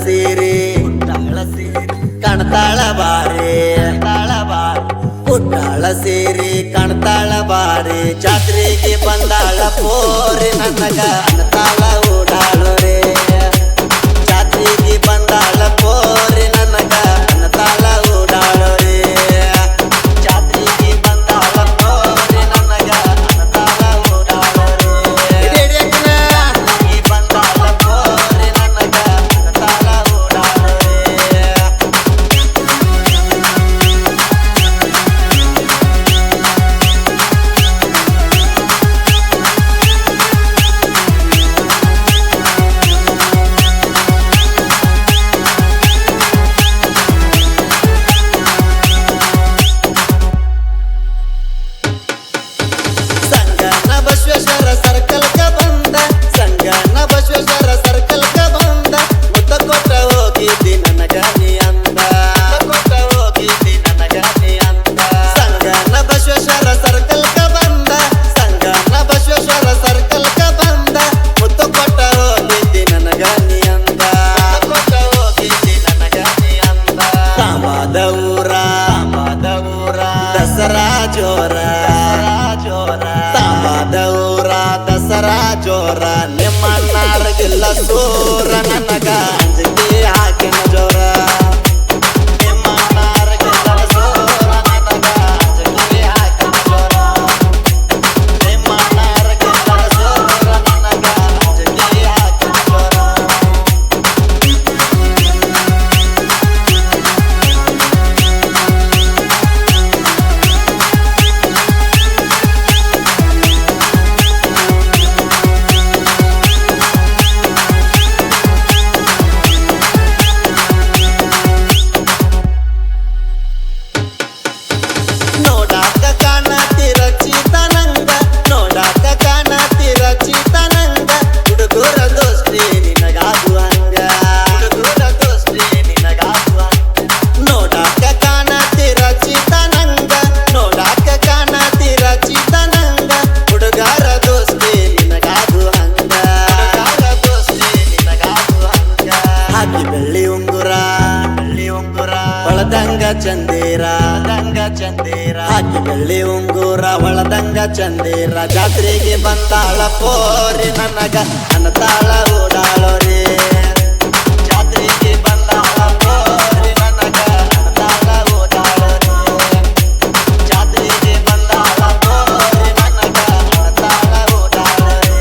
ಸೀರೆ ಕಣ್ತಾಳ ಬಾರಿ ಉಟ್ಟಾಳ ಸೀರೆ ಕಣ್ತಾಳ ಬಾರಿ ಜಾತ್ರೆಗೆ ಬಂದಾಳ ಪೋರಿ ನನಗ ಅನ್ನತಾಳ ಓಡಾಳು ರೇ ಜಾತ್ರೆಗೆ ಬಂದಾಳ ಪೋರಿ ನನಗ ಅನ್ನತಾಳ ಓಡಾಳು ರೇ ಜಾತ್ರೆಗೆ ಬಂದಾಳ ಪೋರಿ ನನಗ ಅನ್ನತಾಳ ಓಡಾಳು ರೇ ಬಂದಾಳ ಪೋರಿ ನನಗ ಅನ್ನತಾಳ ಓಡಾಳು ರೇ ಸಂಗನ ಬಸವೇಶ್ವರ ಸರ್ಕಲ್ ಕ ಬಂದ ಸಂಗನ ಬಸವೇಶ್ವರ ಸರ್ಕಲ್ ಕ ಬಂದ ಮುತ್ತ ಕೊಟ್ಟ ಹೋಗಿದ್ದಿ ನನಗ ನೀ ಅಂದ ಕೊಟ್ಟ ಹೋಗಿದ್ದಿ ನನಗ ನೀ ಅಂದ ಸಂಗನ ಬಸವೇಶ್ವರ ಸರ್ಕಲ್ ಕ ಬಂದ ಸಂಗನ ಬಸವೇಶ್ವರ ಸರ್ಕಲ್ ಕ ಬಂದ ಮುತ್ತ ಕೊಟ್ಟ ಹೋಗಿದ್ದಿ ನನಗ ನೀ ಅಂದ ಕೊಟ್ಟ ಹೋಗಿದ್ದಿ ನನಗ ನೀ ಅಂದ ಕಾಮದ ಊರ ದಸರಾ ಜೋರ ತಾಮದ ಊರ ದಸರಾ ಜೋರ ನಿಮ್ಮ ನಾಡಗಿಲ್ಲ ಸೂರ ನನಗ ಅಂಜಿಕೆ ಹಾಕಿನ ಜೋರ ನಿಮ್ಮ ನಾಡಗಿಲ್ಲ ಸೂರ ನನಗ ಅಂಜಿಕೆ ಹಾಕಿನ ಜೋರ ನಿಮ್ಮ ನಾಡಗಿಲ್ಲ ಸೂರ ನನಗ ಅಂಜಿಕೆ ಹಾಕಿನ ಜೋರ ನೋಡಾಕ ಕಾಣತಿರ ಚೀತನಂಗ ನೋಡಾಕ ಕಾಣತಿರ ಚೀತನಂಗ ಹುಡುಗರ ದೋಸ್ತಿ ನಿನಗಾಗುವಂಗ ಹುಡುಗರ ದೋಸ್ತಿ ನಿನಗಾಗುವಂಗ ನೋಡಾಕ ಕಾಣತಿರ ಚೀತನಂಗ ನೋಡಾಕ ಕಾಣತಿರ ಚೀತನಂಗ ಹುಡುಗರ ದೋಸ್ತಿ ನಿನಗಾಗುವಂಗ ಹುಡುಗರ ದೋಸ್ತಿ ನಿನಗಾಗುವಂಗ ಹಾಕಿ ಬೆಳ್ಳಿ ಉಂಗುರ ಒಳದಂಗ ಚಂದೇರ ಹಾಕಿ ಬೆಳ್ಳಿ ಉಂಗುರ ಒಳದಂಗ ಚಂದೇರ ಜಾತ್ರೆಗೆ ಬಂದಾಳ ಪೋರಿ ನನಗ ಅನ್ನತಾಳ ಓಡಾಳೋ ರೇ ಜಾತ್ರೆಗೆ ಬಂದಾಳ ಪೋರಿ ನನಗ ಅನ್ನತಾಳ ಓಡಾಳೋ ರೇ ಜಾತ್ರೆಗೆ ಬಂದಾಳ ಪೋರಿ ನನಗ ಅನ್ನತಾಳ ಓಡಾಳೋ ರೇ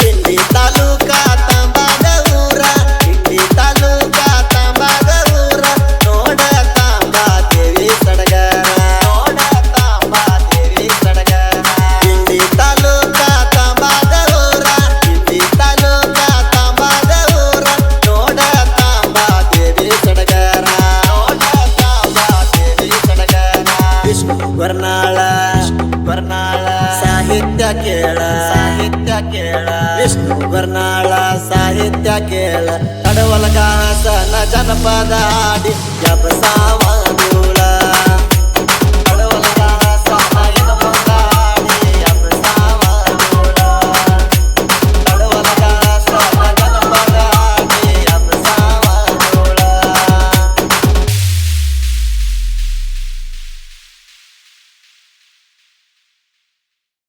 ಇಂಡಿ ತಾಲೂಕಾ ತಾಂಬಾದ ಊರ ಇಂಡಿ ತಾಲೂಕಾ ತಾಂಬಾದ ಊರ ನೋಡ ತಾಂಬಾ ದೇವಿ ಸಡಗರ ನೋಡ ತಾಂಬಾ ದೇವಿ ಸಡಗರ ಇಂಡಿ ತಾಲೂಕಾ ತಾಂಬಾದ ಊರ ಇಂಡಿ ತಾಲೂಕಾ ತಾಂಬಾದ ಊರ ನೋಡ ತಾಂಬಾ ದೇವಿ ಸಡಗರ ನೋಡ ತಾಂಬಾ ದೇವಿ ಸಡಗರ ವಿಷ್ಣು ಬರ್ನಾಳ ಸಾಹಿತ್ಯ ಕೇಳ ವಿಷ್ಣು ಬರ್ನಾಳ ಸಾಹಿತ್ಯ ಕೇಳ ಕಡವಲಗಾಸನ ಜನಪದ ಹಾಡಿ ಜಪಸಾವ